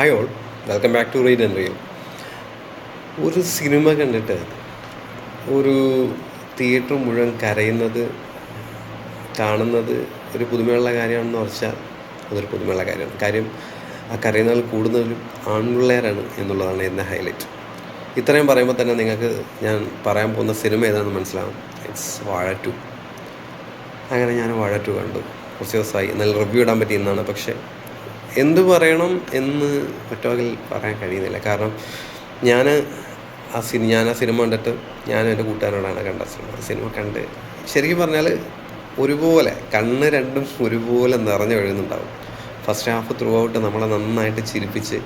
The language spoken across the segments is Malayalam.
Hi all, welcome back to read and review. ഒരു സിനിമ കണ്ടിട്ട് ഒരു തിയേറ്റർ മുഴുവൻ കരയുന്നത് കാണുന്നത് ഒരു പുതുമയുള്ള കാര്യമാണെന്ന് വെച്ചാൽ അതൊരു പുതുമയുള്ള കാര്യമാണ്. കാര്യം ആ കരയുന്നതിൽ കൂടുതലും ആൺപിള്ളേരാണ് എന്നുള്ളതാണ് എൻ്റെ ഹൈലൈറ്റ്. ഇത്രയും പറയുമ്പോൾ തന്നെ നിങ്ങൾക്ക് ഞാൻ പറയാൻ പോകുന്ന സിനിമ ഏതാണെന്ന് മനസ്സിലാവും. ഇറ്റ്സ് വാഴ 2. അങ്ങനെ ഞാൻ വാഴ 2 കണ്ടു. കുറച്ച് ദിവസമായി. നല്ല റിവ്യൂ ഇടാൻ പറ്റിയെന്നാണ്. പക്ഷേ എന്തു പറയണം എന്ന് ഒറ്റവാക്കിൽ പറയാൻ കഴിയുന്നില്ല. കാരണം ഞാൻ ആ സിനിമ കണ്ടിട്ട് ഞാനും എൻ്റെ കൂട്ടുകാരോടാണ് കണ്ട സിനിമ കണ്ട് ശരിക്കും പറഞ്ഞാൽ ഒരുപോലെ കണ്ണ് രണ്ടും ഒരുപോലെ നിറഞ്ഞു ഒഴുകുന്നുണ്ടാവും. ഫസ്റ്റ് ഹാഫ് ത്രൂ ഔട്ട് നമ്മളെ നന്നായിട്ട് ചിരിപ്പിച്ച്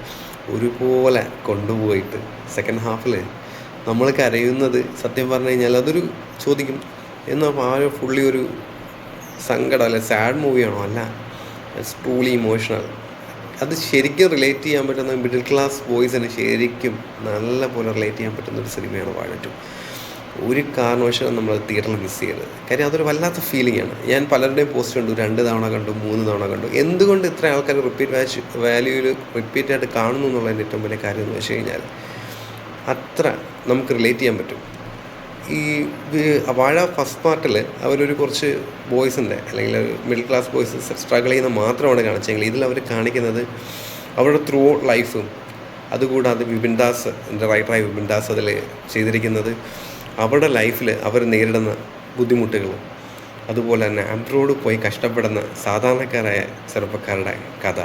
ഒരുപോലെ കൊണ്ടുപോയിട്ട് സെക്കൻഡ് ഹാഫിൽ നമ്മൾ കരയുന്നത് സത്യം പറഞ്ഞു കഴിഞ്ഞാൽ അതൊരു ചോദിക്കും എന്നാൽ ആ ഫുള്ളി ഒരു സങ്കടം അല്ല സാഡ് മൂവിയാണോ? അല്ല, ഇറ്റ്സ് ട്രൂലി ഇമോഷണൽ. അത് ശരിക്കും റിലേറ്റ് ചെയ്യാൻ പറ്റുന്ന മിഡിൽ ക്ലാസ് ബോയ്സിനെ ശരിക്കും നല്ല പോലെ റിലേറ്റ് ചെയ്യാൻ പറ്റുന്ന ഒരു സിനിമയാണ് വാഴ 2. ഒരു കാരണവശാലും നമ്മൾ തിയേറ്ററിൽ മിസ് ചെയ്യരുത്. കാര്യം അതൊരു വല്ലാത്ത ഫീലിംഗ് ആണ്. ഞാൻ പലരുടെയും പോസ്റ്റ് കണ്ടു, 2 തവണ കണ്ടു, 3 തവണ കണ്ടു. എന്തുകൊണ്ട് ഇത്ര ആൾക്കാർ വാല്യൂയിൽ റിപ്പീറ്റായിട്ട് കാണുന്നു എന്നുള്ളതിൻ്റെ ഏറ്റവും വലിയ കാര്യം എന്ന് വെച്ച് കഴിഞ്ഞാൽ അത്ര നമുക്ക് റിലേറ്റ് ചെയ്യാൻ പറ്റും. ഈ വാഴ ഫസ്റ്റ് പാർട്ടിൽ അവരൊരു കുറച്ച് ബോയ്സിൻ്റെ അല്ലെങ്കിൽ മിഡിൽ ക്ലാസ് ബോയ്സ് സ്ട്രഗിൾ ചെയ്യുന്ന മാത്രമാണ് കാണിച്ചെങ്കിൽ ഇതിൽ അവർ കാണിക്കുന്നത് അവരുടെ ത്രൂ ലൈഫും. അതുകൂടാതെ വിപിൻ ദാസ്, എൻ്റെ റൈറ്ററായ വിപിൻ ദാസ് അതിൽ ചെയ്തിരിക്കുന്നത് അവരുടെ ലൈഫിൽ അവർ നേരിടുന്ന ബുദ്ധിമുട്ടുകളും അതുപോലെ തന്നെ അബ്രോഡ് പോയി കഷ്ടപ്പെടുന്ന സാധാരണക്കാരായ ചെറുപ്പക്കാരുടെ കഥ.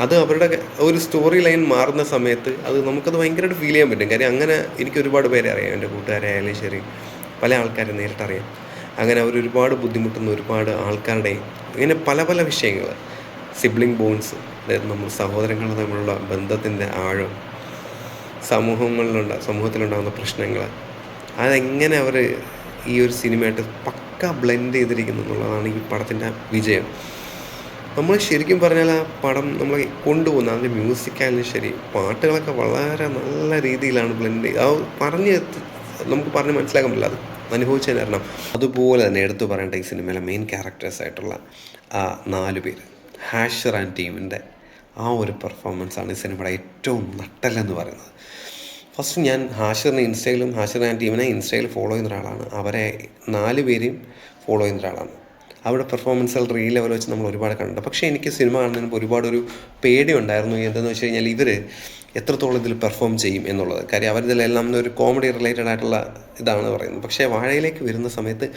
അത് അവരുടെ ഒരു സ്റ്റോറി ലൈൻ മാറുന്ന സമയത്ത് നമുക്കത് ഭയങ്കരമായിട്ട് ഫീൽ ചെയ്യാൻ പറ്റും. കാര്യം അങ്ങനെ എനിക്ക് ഒരുപാട് പേരെ അറിയാം, എൻ്റെ കൂട്ടുകാരെ ആയാലും ശരി, പല ആൾക്കാരെ നേരിട്ടറിയാം. അങ്ങനെ അവരൊരുപാട് ബുദ്ധിമുട്ടുന്ന ഒരുപാട് ആൾക്കാരുടെയും ഇങ്ങനെ പല പല വിഷയങ്ങൾ, സിബ്ലിംഗ് ബോൺസ്, അതായത് നമ്മൾ സഹോദരങ്ങൾ തമ്മിലുള്ള ബന്ധത്തിൻ്റെ ആഴം, സമൂഹത്തിലുണ്ടാകുന്ന പ്രശ്നങ്ങൾ, അതെങ്ങനെ അവർ ഈ ഒരു സിനിമയായിട്ട് പക്ക ബ്ലെൻഡ് ചെയ്തിരിക്കുന്നു എന്നുള്ളതാണ് ഈ പടത്തിൻ്റെ വിജയം. നമ്മൾ ശരിക്കും പറഞ്ഞാൽ ആ പടം നമ്മളെ കൊണ്ടുപോകുന്നത്, അതിൻ്റെ മ്യൂസിക്കായാലും ശരി, പാട്ടുകളൊക്കെ വളരെ നല്ല രീതിയിലാണ് ബ്ലെൻഡ് ചെയ്ത് നമുക്ക് പറഞ്ഞ് മനസ്സിലാക്കാൻ പറ്റില്ല, അത് അനുഭവിച്ചതിന് കാരണം. അതുപോലെ തന്നെ എടുത്തു പറയേണ്ട ഈ സിനിമയിലെ മെയിൻ ക്യാരക്ടേഴ്സായിട്ടുള്ള ആ 4 പേര്, ഹാഷർ ആൻഡ് ടീമിൻ്റെ ആ ഒരു പെർഫോമൻസാണ് ഈ സിനിമയുടെ ഏറ്റവും നട്ടെല്ലെന്ന് പറയുന്നത്. ഫസ്റ്റ് ഞാൻ ഹാഷർ ആൻഡ് ടീമിനെ ഇൻസ്റ്റയിൽ ഫോളോ ചെയ്യുന്ന ഒരാളാണ്. അവരെ 4 പേരെയും ഫോളോ ചെയ്യുന്ന ഒരാളാണ്. അവിടെ പെർഫോമൻസുകൾ റീൽ ലെവൽ വെച്ച് നമ്മൾ ഒരുപാട് കണ്ടിട്ടുണ്ട്. പക്ഷേ എനിക്ക് സിനിമ കാണുന്നതിന് ഒരുപാടൊരു പേടി ഉണ്ടായിരുന്നു. എന്തെന്ന് വെച്ച് കഴിഞ്ഞാൽ ഇവർ എത്രത്തോളം ഇതിൽ പെർഫോം ചെയ്യും എന്നുള്ളത്. കാര്യം അവരിതിലെല്ലാം ഒരു കോമഡി റിലേറ്റഡ് ആയിട്ടുള്ള ഇതാണ് പറയുന്നത്. പക്ഷേ വാഴയിലേക്ക് വരുന്ന സമയത്ത്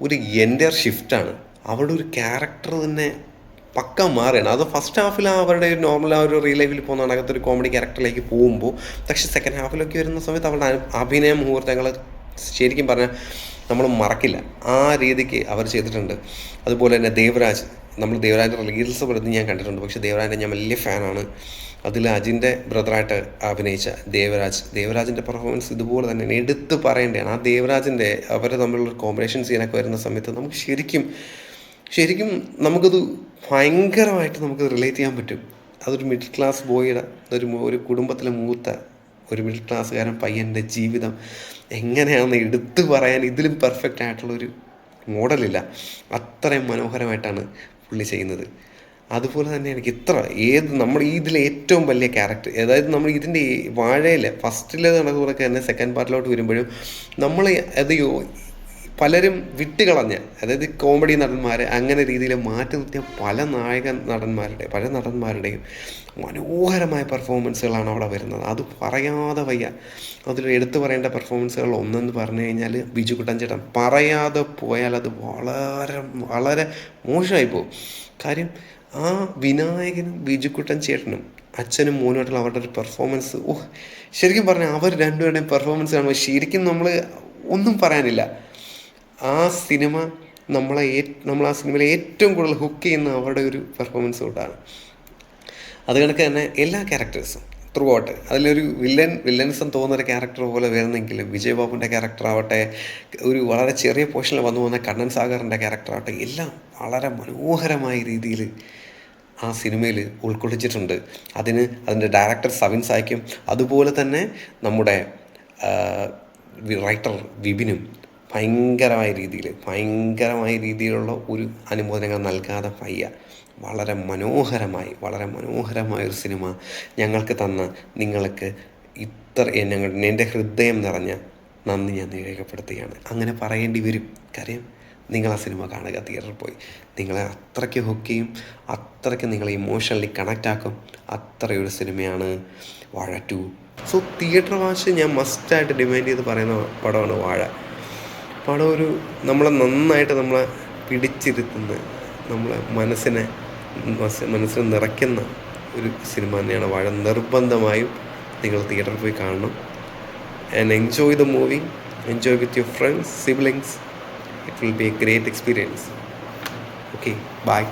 ഒരു എൻ്റർ ഷിഫ്റ്റാണ്. അവരുടെ ഒരു ക്യാരക്ടർ തന്നെ പക്ക മാറുകയാണ്. അത് ഫസ്റ്റ് ഹാഫിൽ അവരുടെ നോർമൽ ആ ഒരു റിയൽ പോകുന്ന അകത്തൊരു കോമഡി ക്യാരക്ടറിലേക്ക് പോകുമ്പോൾ, പക്ഷേ സെക്കൻഡ് ഹാഫിലൊക്കെ വരുന്ന സമയത്ത് അവരുടെ അഭിനയ മുഹൂർത്തങ്ങൾ ശരിക്കും പറഞ്ഞാൽ നമ്മൾ മറക്കില്ല. ആ രീതിക്ക് അവർ ചെയ്തിട്ടുണ്ട്. അതുപോലെ തന്നെ ദേവരാജിൻ്റെ റീൽസ് വരുന്നത് ഞാൻ കണ്ടിട്ടുണ്ട്. പക്ഷേ ദേവരാജിൻ്റെ ഞാൻ വലിയ ഫാനാണ്. അതിൽ അജിൻ്റെ ബ്രദറായിട്ട് അഭിനയിച്ച ദേവരാജിൻ്റെ പെർഫോമൻസ് ഇതുപോലെ തന്നെ എടുത്ത് പറയേണ്ടതാണ്. ആ ദേവരാജിൻ്റെ അവരെ തമ്മിലുള്ള കോമ്പിനേഷൻ സീനൊക്കെ വരുന്ന സമയത്ത് നമുക്ക് ശരിക്കും നമുക്കത് ഭയങ്കരമായിട്ട് നമുക്ക് റിലേറ്റ് ചെയ്യാൻ പറ്റും. അതൊരു മിഡിൽ ക്ലാസ് ബോയുടെ ഒരു കുടുംബത്തിലെ മൂത്ത ഒരു മിഡിൽ ക്ലാസ്സുകാരൻ പയ്യൻ്റെ ജീവിതം എങ്ങനെയാണെന്ന് എടുത്തു പറയാൻ ഇതിലും പെർഫെക്റ്റ് ആയിട്ടുള്ളൊരു മോഡലില്ല. അത്രയും മനോഹരമായിട്ടാണ് പുള്ളി ചെയ്യുന്നത്. അതുപോലെ തന്നെ എനിക്ക് നമ്മൾ ഇതിലെ ഏറ്റവും വലിയ ക്യാരക്ടർ, അതായത് നമ്മൾ ഇതിൻ്റെ വാഴയിൽ ഫസ്റ്റിൽ നടക്കുന്നതൊക്കെ തന്നെ സെക്കൻഡ് പാർട്ടിലോട്ട് വരുമ്പോഴും നമ്മൾ പലരും വിട്ടുകളഞ്ഞ, അതായത് കോമഡി നടന്മാരെ അങ്ങനെ രീതിയിൽ മാറ്റി നിർത്തിയ പല നടന്മാരുടെയും മനോഹരമായ പെർഫോമൻസുകളാണ് അവിടെ വരുന്നത്. അത് പറയാതെ വയ്യ. അതിൽ എടുത്തു പറയേണ്ട പെർഫോമൻസുകൾ ഒന്നെന്ന് പറഞ്ഞു കഴിഞ്ഞാൽ ബിജുകുട്ടൻ ചേട്ടൻ. പറയാതെ പോയാൽ അത് വളരെ വളരെ മോശമായി പോകും. കാര്യം ആ വിനായകനും ബിജുകുട്ടൻ ചേട്ടനും അച്ഛനും മോനുമായിട്ടുള്ള അവരുടെ ഒരു പെർഫോമൻസ്, ശരിക്കും പറഞ്ഞാൽ അവർ രണ്ടുപേരുടെയും പെർഫോമൻസ് കാണുമ്പോൾ ശരിക്കും നമ്മൾ ഒന്നും പറയാനില്ല. ആ സിനിമ നമ്മൾ ആ സിനിമയിൽ ഏറ്റവും കൂടുതൽ ഹുക്ക് ചെയ്യുന്ന അവരുടെ ഒരു പെർഫോമൻസ് കൊണ്ടാണ്. അത് കണക്ക് തന്നെ എല്ലാ ക്യാരക്ടേഴ്സും ത്രൂ ഔട്ട്, അതിലൊരു വില്ലൻസം തോന്നുന്നൊരു ക്യാരക്ടർ പോലെ വരുന്നെങ്കിലും വിജയ് ബാബുവിൻ്റെ ക്യാരക്ടറാവട്ടെ, ഒരു വളരെ ചെറിയ പോർഷനിൽ വന്നു പോകുന്ന കണ്ണൻ സാഗറിൻ്റെ ക്യാരക്ടറാവട്ടെ, എല്ലാം വളരെ മനോഹരമായ രീതിയിൽ ആ സിനിമയിൽ ഉൾക്കൊള്ളിച്ചിട്ടുണ്ട്. അതിൻ്റെ ഡയറക്ടർ സവിൻ സായ്ക്കും അതുപോലെ തന്നെ നമ്മുടെ റൈറ്റർ വിപിനും ഭയങ്കരമായ രീതിയിലുള്ള ഒരു അനുമോദനങ്ങൾ നൽകാതെ വയ്യ. വളരെ മനോഹരമായൊരു സിനിമ ഞങ്ങൾക്ക് തന്ന നിങ്ങൾക്ക് എൻ്റെ ഹൃദയം നിറഞ്ഞ നന്ദി ഞാൻ രേഖപ്പെടുത്തുകയാണ്. അങ്ങനെ പറയേണ്ടി വരും. കാര്യം നിങ്ങൾ ആ സിനിമ കാണുക, തിയേറ്ററിൽ പോയി. നിങ്ങളെ അത്രയ്ക്ക് ഹുക്ക് ചെയ്യും, അത്രയ്ക്ക് നിങ്ങളെ ഇമോഷണലി കണക്റ്റ് ആക്കും. അത്രയൊരു സിനിമയാണ് വാഴ 2. സോ തിയേറ്റർ വാച്ച് ഞാൻ മസ്റ്റായിട്ട് ഡിമാൻഡ് ചെയ്ത് പറയുന്ന പടമാണ് വാഴ. പടം നമ്മളെ നന്നായിട്ട് നമ്മളെ പിടിച്ചിരുത്തുന്ന, നമ്മളെ മനസ്സിനെ നിറയ്ക്കുന്ന ഒരു സിനിമ തന്നെയാണ് വാഴ. നിർബന്ധമായും നിങ്ങൾ തിയേറ്ററിൽ പോയി കാണണം. And enjoy the movie, enjoy with your friends, siblings. It will be a great experience. Okay, bye.